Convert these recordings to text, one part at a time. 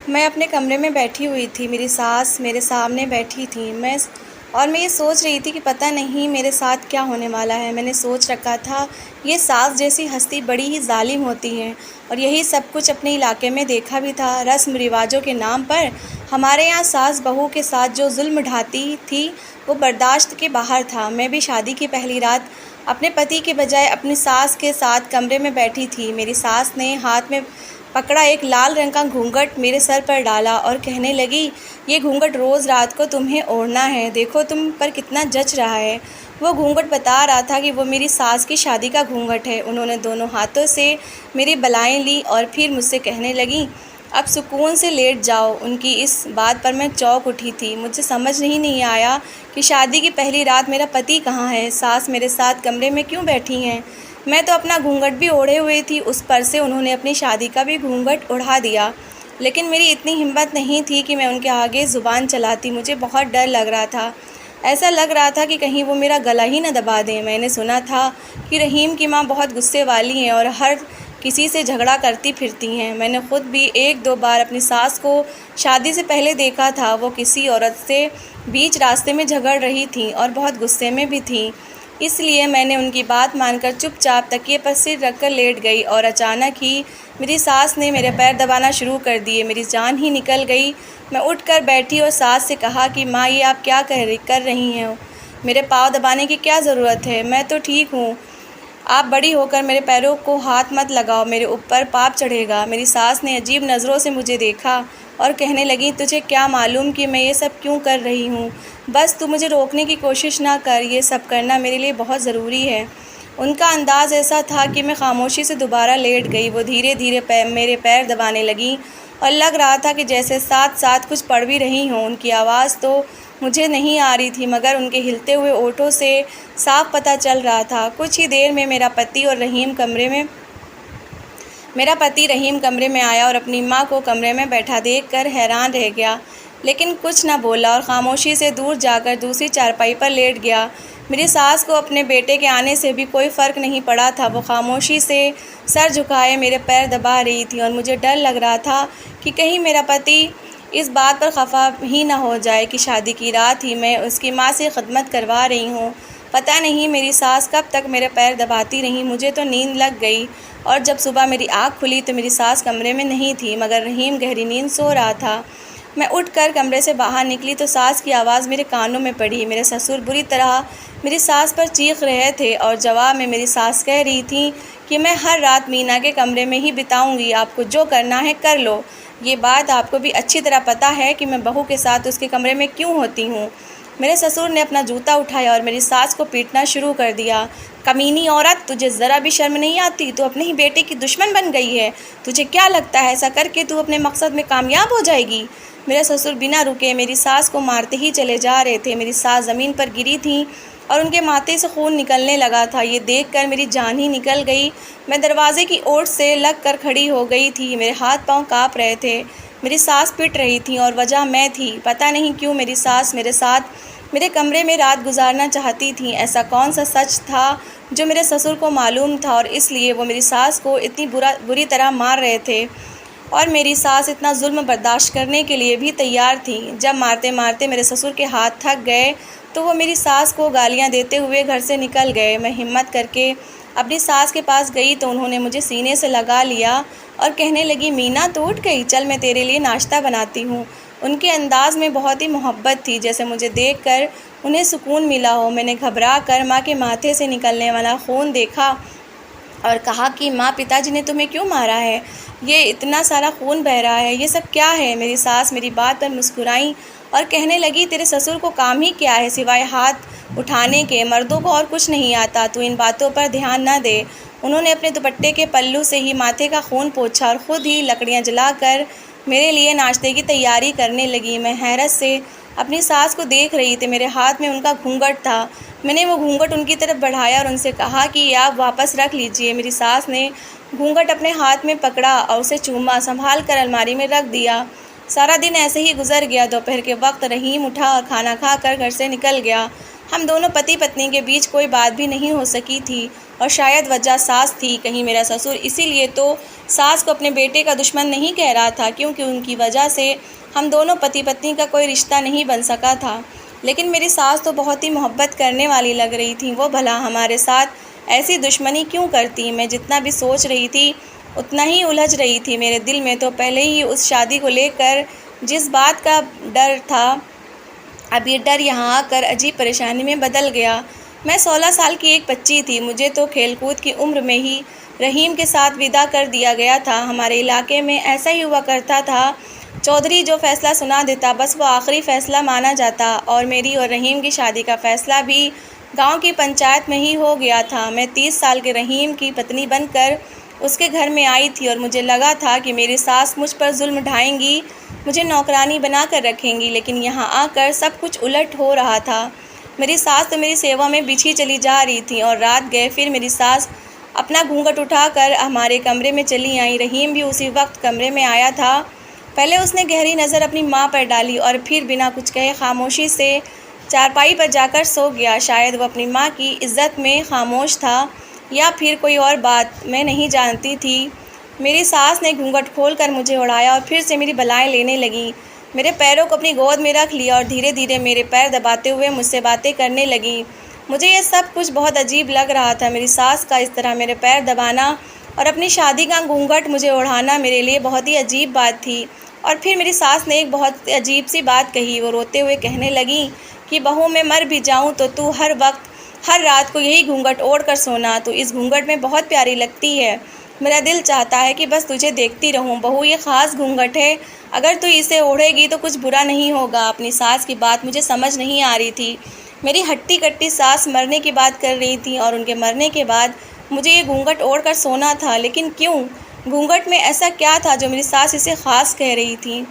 मैं अपने कमरे में बैठी हुई थी, मेरी सास मेरे सामने बैठी थी। मैं ये सोच रही थी कि पता नहीं मेरे साथ क्या होने वाला है। मैंने सोच रखा था ये सास जैसी हस्ती बड़ी ही ज़ालिम होती हैं और यही सब कुछ अपने इलाके में देखा भी था। रस्म रिवाजों के नाम पर हमारे यहाँ सास बहू के साथ जो जुल्म ढाती थी वो बर्दाश्त के बाहर था। मैं भी शादी की पहली रात अपने पति के बजाय अपनी सास के साथ कमरे में बैठी थी। मेरी सास ने हाथ में पकड़ा एक लाल रंग का घूंघट मेरे सर पर डाला और कहने लगी, ये घूंघट रोज़ रात को तुम्हें ओढ़ना है, देखो तुम पर कितना जच रहा है। वो घूंघट बता रहा था कि वो मेरी सास की शादी का घूंघट है। उन्होंने दोनों हाथों से मेरी बलाएं ली और फिर मुझसे कहने लगी, अब सुकून से लेट जाओ। उनकी इस बात पर मैं चौंक उठी थी। मुझे समझ नहीं आया कि शादी की पहली रात मेरा पति कहाँ है, सास मेरे साथ कमरे में क्यों बैठी हैं। मैं तो अपना घूंघट भी ओढ़े हुए थी, उस पर से उन्होंने अपनी शादी का भी घूंघट उड़ा दिया। लेकिन मेरी इतनी हिम्मत नहीं थी कि मैं उनके आगे ज़ुबान चलाती। मुझे बहुत डर लग रहा था। ऐसा लग रहा था कि कहीं वो मेरा गला ही न दबा दें। मैंने सुना था कि रहीम की माँ बहुत गुस्से वाली हैं और हर किसी से झगड़ा करती फिरती हैं। मैंने ख़ुद भी एक दो बार अपनी सास को शादी से पहले देखा था। वो किसी औरत से बीच रास्ते में झगड़ रही थी और बहुत गुस्से में भी थी। इसलिए मैंने उनकी बात मानकर चुपचाप तकिए पर सिर रखकर लेट गई और अचानक ही मेरी सास ने मेरे पैर दबाना शुरू कर दिए। मेरी जान ही निकल गई। मैं उठकर बैठी और सास से कहा कि माँ, ये आप क्या कर रही हैं? मेरे पाँव दबाने की क्या ज़रूरत है? मैं तो ठीक हूँ। आप बड़ी होकर मेरे पैरों को हाथ मत लगाओ, मेरे ऊपर पाप चढ़ेगा। मेरी सास ने अजीब नज़रों से मुझे देखा और कहने लगी, तुझे क्या मालूम कि मैं ये सब क्यों कर रही हूँ? बस तू मुझे रोकने की कोशिश ना कर, ये सब करना मेरे लिए बहुत ज़रूरी है। उनका अंदाज़ ऐसा था कि मैं खामोशी से दोबारा लेट गई। वो धीरे धीरे मेरे पैर दबाने लगी और लग रहा था कि जैसे साथ साथ कुछ पढ़ भी रही हों। उनकी आवाज़ तो मुझे नहीं आ रही थी, मगर उनके हिलते हुए ओठों से साफ पता चल रहा था। कुछ ही देर में मेरा पति रहीम कमरे में आया और अपनी माँ को कमरे में बैठा देखकर हैरान रह गया, लेकिन कुछ न बोला और ख़ामोशी से दूर जाकर दूसरी चारपाई पर लेट गया। मेरी सास को अपने बेटे के आने से भी कोई फ़र्क नहीं पड़ा था। वो खामोशी से सर झुकाए मेरे पैर दबा रही थी और मुझे डर लग रहा था कि कहीं मेरा पति इस बात पर खफा ही ना हो जाए कि शादी की रात ही मैं उसकी माँ से खिदमत करवा रही हूँ। पता नहीं मेरी सास कब तक मेरे पैर दबाती रही। मुझे तो नींद लग गई और जब सुबह मेरी आँख खुली तो मेरी सास कमरे में नहीं थी, मगर रहीम गहरी नींद सो रहा था। मैं उठकर कमरे से बाहर निकली तो सास की आवाज़ मेरे कानों में पड़ी। मेरे ससुर बुरी तरह मेरी सास पर चीख रहे थे और जवाब में मेरी सास कह रही थी कि मैं हर रात मीना के कमरे में ही बिताऊंगी, आपको जो करना है कर लो। ये बात आपको भी अच्छी तरह पता है कि मैं बहू के साथ उसके कमरे में क्यों होती हूँ। मेरे ससुर ने अपना जूता उठाया और मेरी सास को पीटना शुरू कर दिया। कमीनी औरत, तुझे ज़रा भी शर्म नहीं आती? तू अपने ही बेटे की दुश्मन बन गई है। तुझे क्या लगता है ऐसा करके तू अपने मकसद में कामयाब हो जाएगी? मेरे ससुर बिना रुके मेरी सास को मारते ही चले जा रहे थे। मेरी सास ज़मीन पर गिरी थी और उनके माथे से खून निकलने लगा था। ये देखकर मेरी जान ही निकल गई। मैं दरवाजे की ओर से लग कर खड़ी हो गई थी। मेरे हाथ पांव काँप रहे थे। मेरी सास पिट रही थी और वजह मैं थी। पता नहीं क्यों मेरी सास मेरे साथ मेरे कमरे में रात गुजारना चाहती थी। ऐसा कौन सा सच था जो मेरे ससुर को मालूम था और इसलिए वो मेरी सास को इतनी बुरी तरह मार रहे थे और मेरी सास इतना जुल्म बर्दाश्त करने के लिए भी तैयार थी। जब मारते मारते मेरे ससुर के हाथ थक गए तो वो मेरी सास को गालियां देते हुए घर से निकल गए। मैं हिम्मत करके अपनी सास के पास गई तो उन्होंने मुझे सीने से लगा लिया और कहने लगी, मीना तो उठ गई, चल मैं तेरे लिए नाश्ता बनाती हूँ। उनके अंदाज में बहुत ही मोहब्बत थी, जैसे मुझे देखकर उन्हें सुकून मिला हो। मैंने घबरा कर माँ के माथे से निकलने वाला खून देखा और कहा कि माँ, पिताजी ने तुम्हें क्यों मारा है? ये इतना सारा खून बह रहा है, ये सब क्या है? मेरी सास मेरी बात पर मुस्कुराई और कहने लगी, तेरे ससुर को काम ही क्या है सिवाय हाथ उठाने के? मर्दों को और कुछ नहीं आता, तू इन बातों पर ध्यान न दे। उन्होंने अपने दुपट्टे के पल्लू से ही माथे का खून पोंछा और ख़ुद ही लकड़ियाँ जलाकर मेरे लिए नाश्ते की तैयारी करने लगी। मैं हैरत से अपनी सास को देख रही थी। मेरे हाथ में उनका घूंघट था। मैंने वो घूंघट उनकी तरफ बढ़ाया और उनसे कहा कि आप वापस रख लीजिए। मेरी सास ने घूंघट अपने हाथ में पकड़ा और उसे चूमा, संभाल कर अलमारी में रख दिया। सारा दिन ऐसे ही गुजर गया। दोपहर के वक्त रहीम उठा और खाना खाकर घर से निकल गया। हम दोनों पति पत्नी के बीच कोई बात भी नहीं हो सकी थी और शायद वजह सास थी। कहीं मेरा ससुर इसीलिए तो सास को अपने बेटे का दुश्मन नहीं कह रहा था, क्योंकि उनकी वजह से हम दोनों पति पत्नी का कोई रिश्ता नहीं बन सका था। लेकिन मेरी सास तो बहुत ही मोहब्बत करने वाली लग रही थी। वो भला हमारे साथ ऐसी दुश्मनी क्यों करती? मैं जितना भी सोच रही थी उतना ही उलझ रही थी। मेरे दिल में तो पहले ही उस शादी को लेकर जिस बात का डर था, अब ये डर यहाँ आकर अजीब परेशानी में बदल गया। मैं 16 साल की एक बच्ची थी। मुझे तो खेलकूद की उम्र में ही रहीम के साथ विदा कर दिया गया था। हमारे इलाके में ऐसा ही हुआ करता था, चौधरी जो फ़ैसला सुना देता बस वो आखिरी फ़ैसला माना जाता। और मेरी और रहीम की शादी का फ़ैसला भी गांव की पंचायत में ही हो गया था। मैं 30 साल के रहीम की पत्नी बनकर उसके घर में आई थी और मुझे लगा था कि मेरी सास मुझ पर जुल्म ढाएंगी, मुझे नौकरानी बना कर रखेंगी। लेकिन यहाँ आकर सब कुछ उलट हो रहा था। मेरी सास तो मेरी सेवा में बिछी चली जा रही थी और रात गए फिर मेरी सास अपना घूंघट उठाकर हमारे कमरे में चली आई। रहीम भी उसी वक्त कमरे में आया था। पहले उसने गहरी नज़र अपनी माँ पर डाली और फिर बिना कुछ कहे खामोशी से चारपाई पर जाकर सो गया। शायद वो अपनी माँ की इज्जत में खामोश था या फिर कोई और बात, मैं नहीं जानती थी। मेरी सास ने घूंघट खोलकर मुझे उड़ाया और फिर से मेरी बलाएं लेने लगी। मेरे पैरों को अपनी गोद में रख लिया और धीरे धीरे मेरे पैर दबाते हुए मुझसे बातें करने लगी। मुझे ये सब कुछ बहुत अजीब लग रहा था। मेरी सास का इस तरह मेरे पैर दबाना और अपनी शादी का घूंघट मुझे ओढ़ाना मेरे लिए बहुत ही अजीब बात थी। और फिर मेरी सास ने एक बहुत अजीब सी बात कही। वो रोते हुए कहने लगी कि बहू मैं मर भी जाऊं तो तू हर वक्त हर रात को यही घूंघट ओढ़ कर सोना। तो इस घूंघट में बहुत प्यारी लगती है। मेरा दिल चाहता है कि बस तुझे देखती रहूं। बहू ये ख़ास घूंघट है, अगर तू इसे ओढ़ेगी तो कुछ बुरा नहीं होगा। अपनी सास की बात मुझे समझ नहीं आ रही थी। मेरी हट्टी कट्टी सास मरने की बात कर रही थी और उनके मरने के बाद मुझे ये घूंघट ओढ़ कर सोना था। लेकिन क्यों? घूंघट में ऐसा क्या था जो मेरी सास इसे ख़ास कह रही थी?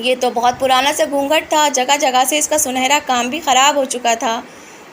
ये तो बहुत पुराना सा घूंघट था, जगह जगह से इसका सुनहरा काम भी ख़राब हो चुका था।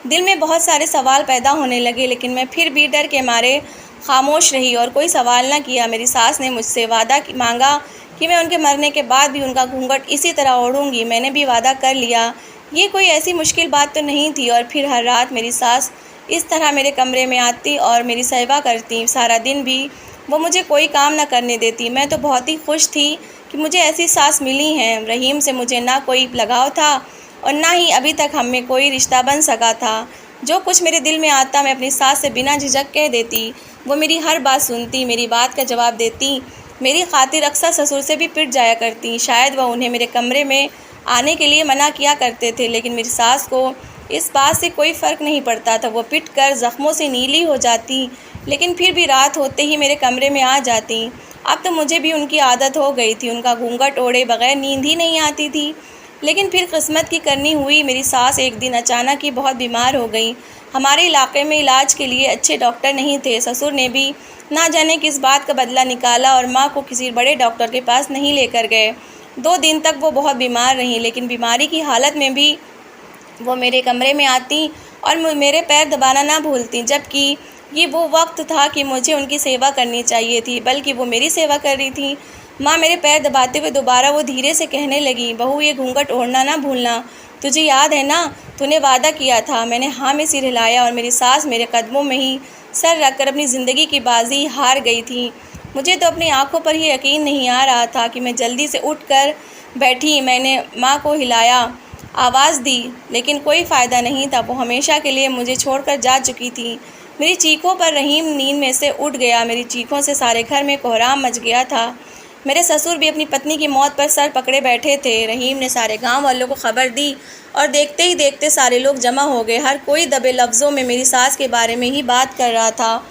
दिल में बहुत सारे सवाल पैदा होने लगे, लेकिन मैं फिर भी डर के मारे खामोश रही और कोई सवाल न किया। मेरी सास ने मुझसे वादा मांगा कि मैं उनके मरने के बाद भी उनका घूंघट इसी तरह ओढ़ूंगी। मैंने भी वादा कर लिया। ये कोई ऐसी मुश्किल बात तो नहीं थी। और फिर हर रात मेरी सास इस तरह मेरे कमरे में आती और मेरी सेवा करती। सारा दिन भी वो मुझे कोई काम न करने देती। मैं तो बहुत ही खुश थी कि मुझे ऐसी सास मिली हैं। रहीम से मुझे ना कोई लगाव था और ना ही अभी तक हम में कोई रिश्ता बन सका था। जो कुछ मेरे दिल में आता मैं अपनी सास से बिना झिझक कह देती। वो मेरी हर बात सुनती, मेरी बात का जवाब देती। मेरी खातिर अक्सर ससुर से भी पिट जाया करती। शायद वह उन्हें मेरे कमरे में आने के लिए मना किया करते थे, लेकिन मेरी सास को इस बात से कोई फ़र्क नहीं पड़ता था। वो पिट कर ज़ख्मों से नीली हो जाती, लेकिन फिर भी रात होते ही मेरे कमरे में आ जाती। अब तो मुझे भी उनकी आदत हो गई थी। उनका घूंघट ओढ़े बगैर नींद ही नहीं आती थी। लेकिन फिर किस्मत की करनी हुई। मेरी सास एक दिन अचानक ही बहुत बीमार हो गई। हमारे इलाके में इलाज के लिए अच्छे डॉक्टर नहीं थे। ससुर ने भी ना जाने किस बात का बदला निकाला और माँ को किसी बड़े डॉक्टर के पास नहीं लेकर गए। 2 दिन तक वो बहुत बीमार रहीं, लेकिन बीमारी की हालत में भी वो मेरे कमरे में आती और मेरे पैर दबाना ना भूलती, जबकि ये वो वक्त था कि मुझे उनकी सेवा करनी चाहिए थी, बल्कि वो मेरी सेवा कर रही थी। माँ मेरे पैर दबाते हुए दोबारा वो धीरे से कहने लगी, बहू ये घूंघट ओढ़ना ना भूलना, तुझे याद है ना, तूने वादा किया था। मैंने हाँ में सिर हिलाया और मेरी सास मेरे कदमों में ही सर रखकर अपनी ज़िंदगी की बाजी हार गई थी। मुझे तो अपनी आंखों पर ही यकीन नहीं आ रहा था कि मैं जल्दी से उठकर बैठी। मैंने माँ को हिलाया, आवाज़ दी, लेकिन कोई फ़ायदा नहीं था। वो हमेशा के लिए मुझे छोड़कर जा चुकी थी। मेरी चीखों पर रहीम नींद में से उठ गया। मेरी चीखों से सारे घर में कोहराम मच गया था। मेरे ससुर भी अपनी पत्नी की मौत पर सर पकड़े बैठे थे। रहीम ने सारे गांव वालों को खबर दी और देखते ही देखते सारे लोग जमा हो गए। हर कोई दबे लफ्ज़ों में मेरी सास के बारे में ही बात कर रहा था,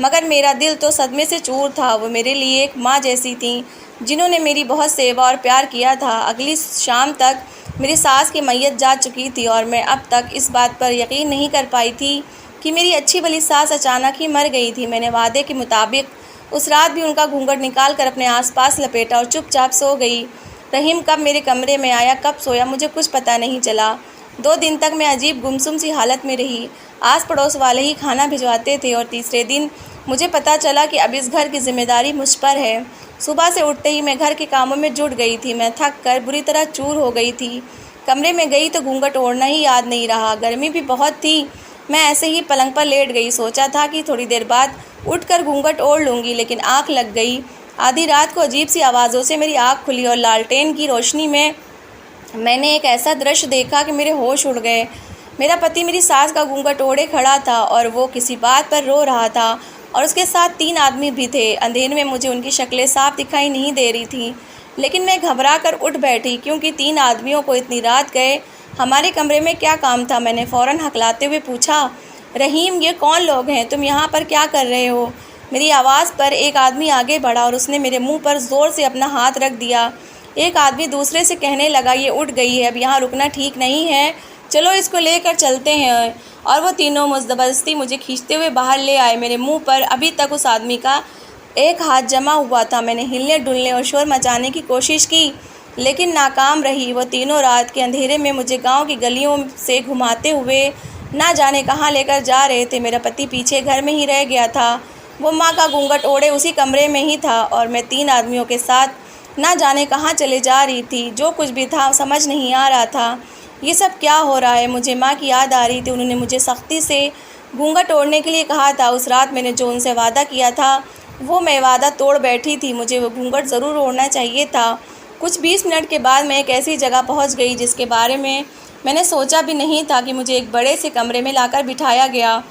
मगर मेरा दिल तो सदमे से चूर था। वो मेरे लिए एक माँ जैसी थी, जिन्होंने मेरी बहुत सेवा और प्यार किया था। अगली शाम तक मेरी सास की मैयत जा चुकी थी और मैं अब तक इस बात पर यकीन नहीं कर पाई थी कि मेरी अच्छी भली सास अचानक ही मर गई थी। मैंने वादे के मुताबिक उस रात भी उनका घूंघट निकाल कर अपने आसपास लपेटा और चुपचाप सो गई। रहीम कब मेरे कमरे में आया, कब सोया, मुझे कुछ पता नहीं चला। 2 दिन तक मैं अजीब गुमसुम सी हालत में रही। आस पड़ोस वाले ही खाना भिजवाते थे और तीसरे दिन मुझे पता चला कि अब इस घर की जिम्मेदारी मुझ पर है। सुबह से उठते ही मैं घर के कामों में जुट गई थी। मैं थक कर बुरी तरह चूर हो गई थी। कमरे में गई तो घूंघट ओढ़ना ही याद नहीं रहा। गर्मी भी बहुत थी। मैं ऐसे ही पलंग पर लेट गई। सोचा था कि थोड़ी देर बाद उठकर घूंघट ओढ़ लूँगी, लेकिन आँख लग गई। आधी रात को अजीब सी आवाज़ों से मेरी आँख खुली और लालटेन की रोशनी में मैंने एक ऐसा दृश्य देखा कि मेरे होश उड़ गए। मेरा पति मेरी सास का घूंघट ओढ़े खड़ा था और वो किसी बात पर रो रहा था, और उसके साथ 3 आदमी भी थे। अंधेरे में मुझे उनकी शक्लें साफ दिखाई नहीं दे रही थी, लेकिन मैं घबरा कर उठ बैठी, क्योंकि 3 आदमियों को इतनी रात गए हमारे कमरे में क्या काम था। मैंने फ़ौरन हकलाते हुए पूछा, रहीम, ये कौन लोग हैं? तुम यहाँ पर क्या कर रहे हो? मेरी आवाज़ पर एक आदमी आगे बढ़ा और उसने मेरे मुंह पर ज़ोर से अपना हाथ रख दिया। एक आदमी दूसरे से कहने लगा, ये उठ गई है, अब यहाँ रुकना ठीक नहीं है, चलो इसको लेकर चलते हैं। और वो तीनों ज़बरदस्ती मुझे खींचते हुए बाहर ले आए। मेरे मुंह पर अभी तक उस आदमी का एक हाथ जमा हुआ था। मैंने हिलने डुलने और शोर मचाने की कोशिश की, लेकिन नाकाम रही। वो तीनों रात के अंधेरे में मुझे गांव की गलियों से घुमाते हुए ना जाने कहाँ लेकर जा रहे थे। मेरा पति पीछे घर में ही रह गया था। वो माँ का घूंघट ओढ़े उसी कमरे में ही था, और मैं 3 आदमियों के साथ ना जाने कहाँ चले जा रही थी। जो कुछ भी था समझ नहीं आ रहा था। ये सब क्या हो रहा है? मुझे माँ की याद आ रही थी। उन्होंने मुझे सख्ती से घूंघट ओढ़ने के लिए कहा था। उस रात मैंने जो उनसे वादा किया था, वो मैं वादा तोड़ बैठी थी। मुझे वो घूंघट ज़रूर ओढ़ना चाहिए था। कुछ 20 मिनट के बाद मैं एक ऐसी जगह पहुंच गई जिसके बारे में मैंने सोचा भी नहीं था कि मुझे एक बड़े से कमरे में लाकर बिठाया गया।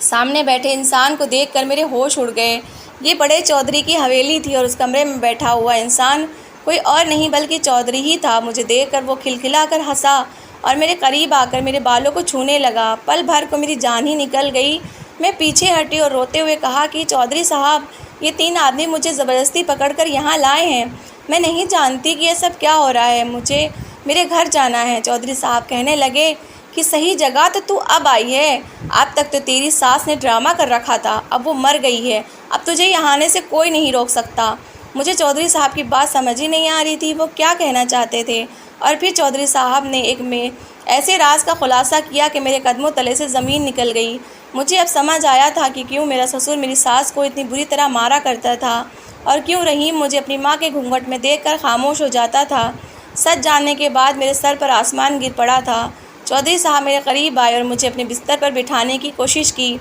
सामने बैठे इंसान को देखकर मेरे होश उड़ गए। ये बड़े चौधरी की हवेली थी और उस कमरे में बैठा हुआ इंसान कोई और नहीं बल्कि चौधरी ही था। मुझे देखकर वो खिलखिलाकर हंसा और मेरे करीब आकर मेरे बालों को छूने लगा। पल भर को मेरी जान ही निकल गई। मैं पीछे हटी और रोते हुए कहा कि चौधरी साहब, ये 3 आदमी मुझे ज़बरदस्ती पकड़कर यहाँ लाए हैं। मैं नहीं जानती कि ये सब क्या हो रहा है। मुझे मेरे घर जाना है। चौधरी साहब कहने लगे कि सही जगह तो तू अब आई है। अब तक तो तेरी सास ने ड्रामा कर रखा था, अब वो मर गई है। अब तुझे यहाँ आने से कोई नहीं रोक सकता। मुझे चौधरी साहब की बात समझ ही नहीं आ रही थी, वो क्या कहना चाहते थे। और फिर चौधरी साहब ने एक में ऐसे राज का खुलासा किया कि मेरे कदमों तले से ज़मीन निकल गई। मुझे अब समझ आया था कि क्यों मेरा ससुर मेरी सास को इतनी बुरी तरह मारा करता था, और क्यों रहीम मुझे अपनी माँ के घूंघट में देखकर खामोश हो जाता था। सच जानने के बाद मेरे सर पर आसमान गिर पड़ा था। चौधरी साहब मेरे करीब आए और मुझे अपने बिस्तर पर बिठाने की कोशिश की।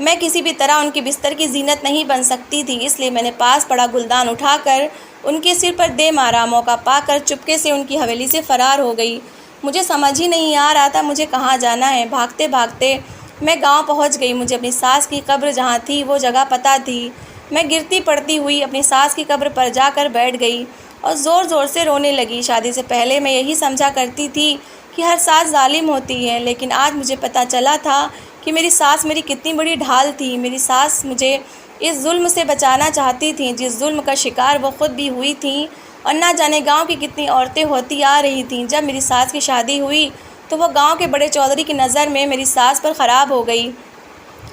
मैं किसी भी तरह उनके बिस्तर की जीनत नहीं बन सकती थी, इसलिए मैंने पास पड़ा गुलदान उठाकर उनके सिर पर दे मारा। मौका पाकर चुपके से उनकी हवेली से फ़रार हो गई। मुझे समझ ही नहीं आ रहा था मुझे कहाँ जाना है। भागते भागते मैं गांव पहुंच गई। मुझे अपनी सास की कब्र जहाँ थी वो जगह पता थी। मैं गिरती पड़ती हुई अपनी सास की कब्र पर जाकर बैठ गई और ज़ोर ज़ोर से रोने लगी। शादी से पहले मैं यही समझा करती थी कि हर सास जालिम होती है, लेकिन आज मुझे पता चला था कि मेरी सास मेरी कितनी बड़ी ढाल थी। मेरी सास मुझे इस जुल्म से बचाना चाहती थी जिस जुल्म का शिकार वो ख़ुद भी हुई थी, और ना जाने गांव की कितनी औरतें होती आ रही थीं। जब मेरी सास की शादी हुई तो वो गांव के बड़े चौधरी की नज़र में मेरी सास पर ख़राब हो गई।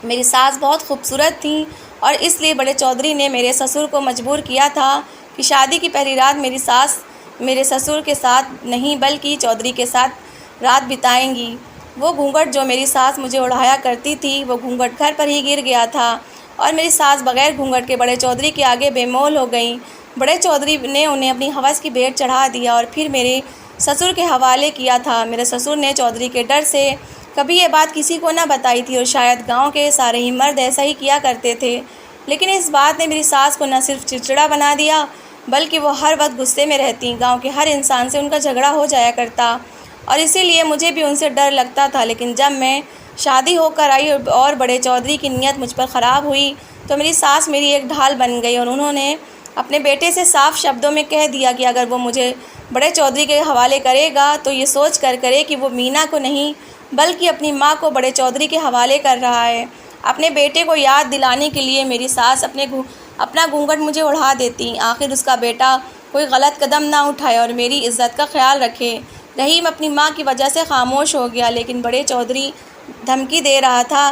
मेरी सास बहुत खूबसूरत थी, और इसलिए बड़े चौधरी ने मेरे ससुर को मजबूर किया था कि शादी की पहली रात मेरी सास मेरे ससुर के साथ नहीं बल्कि चौधरी के साथ रात बिताएंगी। वो घूंघट जो मेरी सास मुझे उड़ाया करती थी, वो घूंघट घर पर ही गिर गया था, और मेरी सास बग़ैर घूंघट के बड़े चौधरी के आगे बेमोल हो गई। बड़े चौधरी ने उन्हें अपनी हवस की भेंट चढ़ा दिया और फिर मेरे ससुर के हवाले किया था। मेरे ससुर ने चौधरी के डर से कभी ये बात किसी को ना बताई थी, और शायद गांव के सारे ही मर्द ऐसा ही किया करते थे। लेकिन इस बात ने मेरी सास को न सिर्फ चिड़चिड़ा बना दिया, बल्कि वो हर वक्त गुस्से में रहती। गांव के हर इंसान से उनका झगड़ा हो जाया करता, और इसीलिए मुझे भी उनसे डर लगता था। लेकिन जब मैं शादी होकर आई और बड़े चौधरी की नीयत मुझ पर ख़राब हुई, तो मेरी सास मेरी एक ढाल बन गई, और उन्होंने अपने बेटे से साफ शब्दों में कह दिया कि अगर वो मुझे बड़े चौधरी के हवाले करेगा तो ये सोच कर करे कि वो मीना को नहीं बल्कि अपनी माँ को बड़े चौधरी के हवाले कर रहा है। अपने बेटे को याद दिलाने के लिए मेरी सास अपना घूंघट मुझे उड़ा देती। आखिर उसका बेटा कोई गलत कदम ना उठाए और मेरी इज़्ज़त का ख्याल रखे। रहीम अपनी माँ की वजह से खामोश हो गया, लेकिन बड़े चौधरी धमकी दे रहा था,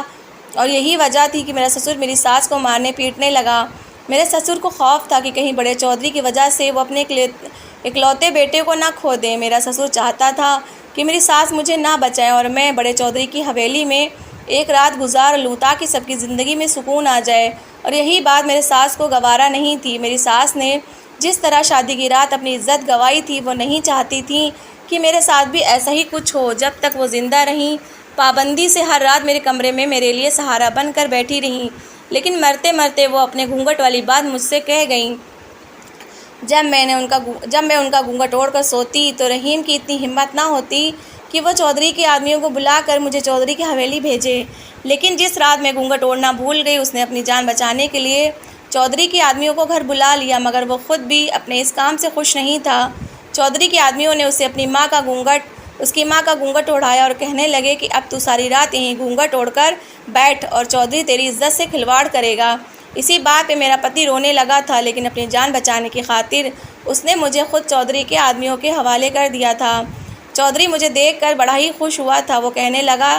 और यही वजह थी कि मेरा ससुर मेरी सास को मारने पीटने लगा। मेरे ससुर को खौफ था कि कहीं बड़े चौधरी की वजह से वो अपने इकलौते बेटे को ना खो दे। मेरा ससुर चाहता था कि मेरी सास मुझे ना बचाए और मैं बड़े चौधरी की हवेली में एक रात गुजार लूँ ताकि सबकी ज़िंदगी में सुकून आ जाए, और यही बात मेरे सास को गवारा नहीं थी। मेरी सास ने जिस तरह शादी की रात अपनी इज्जत गंवाई थी, वो नहीं चाहती थी कि मेरे साथ भी ऐसा ही कुछ हो। जब तक वो ज़िंदा रहीं, पाबंदी से हर रात मेरे कमरे में मेरे लिए सहारा बनकर बैठी रहीं, लेकिन मरते मरते वो अपने घूंघट वाली बात मुझसे कह गईं। जब मैं उनका घूंघट ओढ़कर सोती तो रहीम की इतनी हिम्मत ना होती कि वो चौधरी के आदमियों को बुलाकर मुझे चौधरी की हवेली भेजे। लेकिन जिस रात मैं घूंघट ओढ़ना भूल गई, उसने अपनी जान बचाने के लिए चौधरी के आदमियों को घर बुला लिया, मगर वो खुद भी अपने इस काम से खुश नहीं था। चौधरी के आदमियों ने उसे उसकी माँ का घूंघट ओढ़ाया और कहने लगे कि अब तू सारी रात यहीं घूंघट ओढ़कर बैठ और चौधरी तेरी इज्जत से खिलवाड़ करेगा। इसी बात पे मेरा पति रोने लगा था, लेकिन अपनी जान बचाने की खातिर उसने मुझे खुद चौधरी के आदमियों के हवाले कर दिया था। चौधरी मुझे देखकर बड़ा ही खुश हुआ था। वो कहने लगा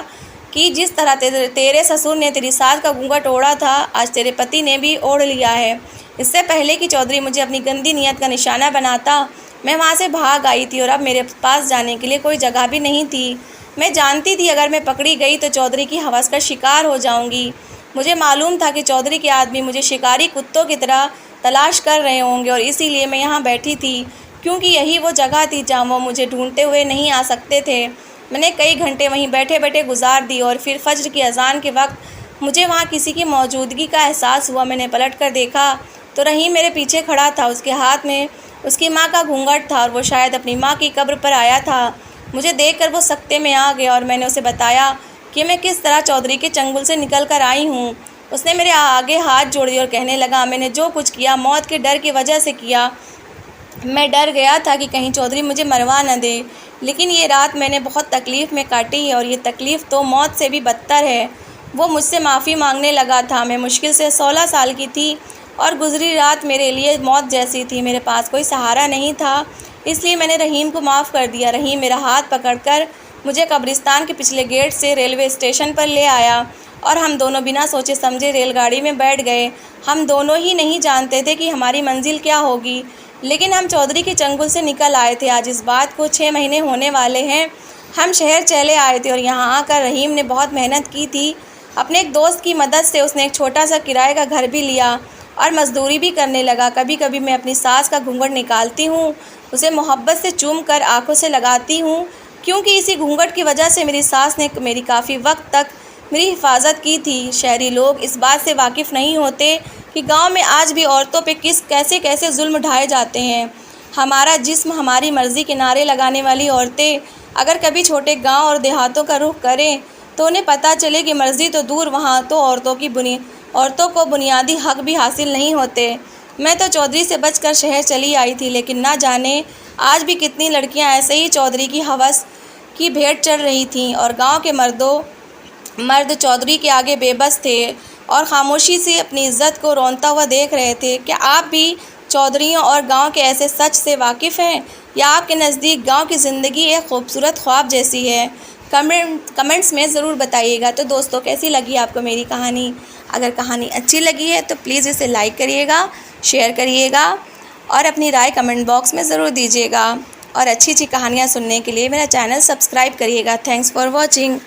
कि जिस तरह तेरे ससुर ने तेरी सास का घूंघट ओढ़ा था, आज तेरे पति ने भी ओढ़ लिया है। इससे पहले कि चौधरी मुझे अपनी गंदी नीयत का निशाना बनाता, मैं वहाँ से भाग आई थी और अब मेरे पास जाने के लिए कोई जगह भी नहीं थी। मैं जानती थी अगर मैं पकड़ी गई तो चौधरी की हवस का शिकार हो जाऊंगी। मुझे मालूम था कि चौधरी के आदमी मुझे शिकारी कुत्तों की तरह तलाश कर रहे होंगे और इसीलिए मैं यहाँ बैठी थी, क्योंकि यही वो जगह थी जहाँ वो मुझे ढूंढते हुए नहीं आ सकते थे। मैंने कई घंटे वहीं बैठे बैठे गुजार दी और फिर फज्र की अजान के वक्त मुझे वहाँ किसी की मौजूदगी का एहसास हुआ। मैंने पलट कर देखा तो रहीम मेरे पीछे खड़ा था। उसके हाथ में उसकी माँ का घूंघट था और वो शायद अपनी माँ की कब्र पर आया था। मुझे देखकर वो सकते में आ गया और मैंने उसे बताया कि मैं किस तरह चौधरी के चंगुल से निकल कर आई हूँ। उसने मेरे आगे हाथ जोड़ दिए और कहने लगा, मैंने जो कुछ किया मौत के डर की वजह से किया। मैं डर गया था कि कहीं चौधरी मुझे मरवा न दे, लेकिन ये रात मैंने बहुत तकलीफ़ में काटी है और ये तकलीफ़ तो मौत से भी बदतर है। वो मुझसे माफ़ी मांगने लगा था। मैं मुश्किल से 16 साल की थी और गुजरी रात मेरे लिए मौत जैसी थी। मेरे पास कोई सहारा नहीं था, इसलिए मैंने रहीम को माफ़ कर दिया। रहीम मेरा हाथ पकड़कर मुझे कब्रिस्तान के पिछले गेट से रेलवे स्टेशन पर ले आया और हम दोनों बिना सोचे समझे रेलगाड़ी में बैठ गए। हम दोनों ही नहीं जानते थे कि हमारी मंजिल क्या होगी, लेकिन हम चौधरी के चंगुल से निकल आए थे। आज इस बात को 6 महीने होने वाले हैं। हम शहर चले आए थे और यहाँ आकर रहीम ने बहुत मेहनत की थी। अपने एक दोस्त की मदद से उसने एक छोटा सा किराए का घर भी लिया और मज़दूरी भी करने लगा। कभी कभी मैं अपनी सास का घूंघट निकालती हूँ, उसे मोहब्बत से चूम कर आँखों से लगाती हूँ, क्योंकि इसी घूंघट की वजह से मेरी सास ने मेरी काफ़ी वक्त तक मेरी हिफाजत की थी। शहरी लोग इस बात से वाकिफ़ नहीं होते कि गांव में आज भी औरतों पे कैसे कैसे जुल्म ढाए जाते हैं। हमारा जिस्म हमारी मर्ज़ी के नारे लगाने वाली औरतें अगर कभी छोटे गांव और देहातों का रुख करें तो उन्हें पता चले कि मर्ज़ी तो दूर, वहाँ तो औरतों को बुनियादी हक भी हासिल नहीं होते। मैं तो चौधरी से बचकर शहर चली आई थी, लेकिन ना जाने आज भी कितनी लड़कियां ऐसे ही चौधरी की हवस की भेंट चढ़ रही थीं और गांव के मर्द चौधरी के आगे बेबस थे और खामोशी से अपनी इज्जत को रौंदता हुआ देख रहे थे। क्या आप भी चौधरियों और गांव के ऐसे सच से वाकिफ़ हैं, या आपके नज़दीक गांव की ज़िंदगी एक खूबसूरत ख्वाब जैसी है? कमेंट्स में ज़रूर बताइएगा। तो दोस्तों, कैसी लगी आपको मेरी कहानी? अगर कहानी अच्छी लगी है तो प्लीज़ इसे लाइक करिएगा, शेयर करिएगा और अपनी राय कमेंट बॉक्स में ज़रूर दीजिएगा। और अच्छी अच्छी कहानियाँ सुनने के लिए मेरा चैनल सब्सक्राइब करिएगा। Thanks for watching.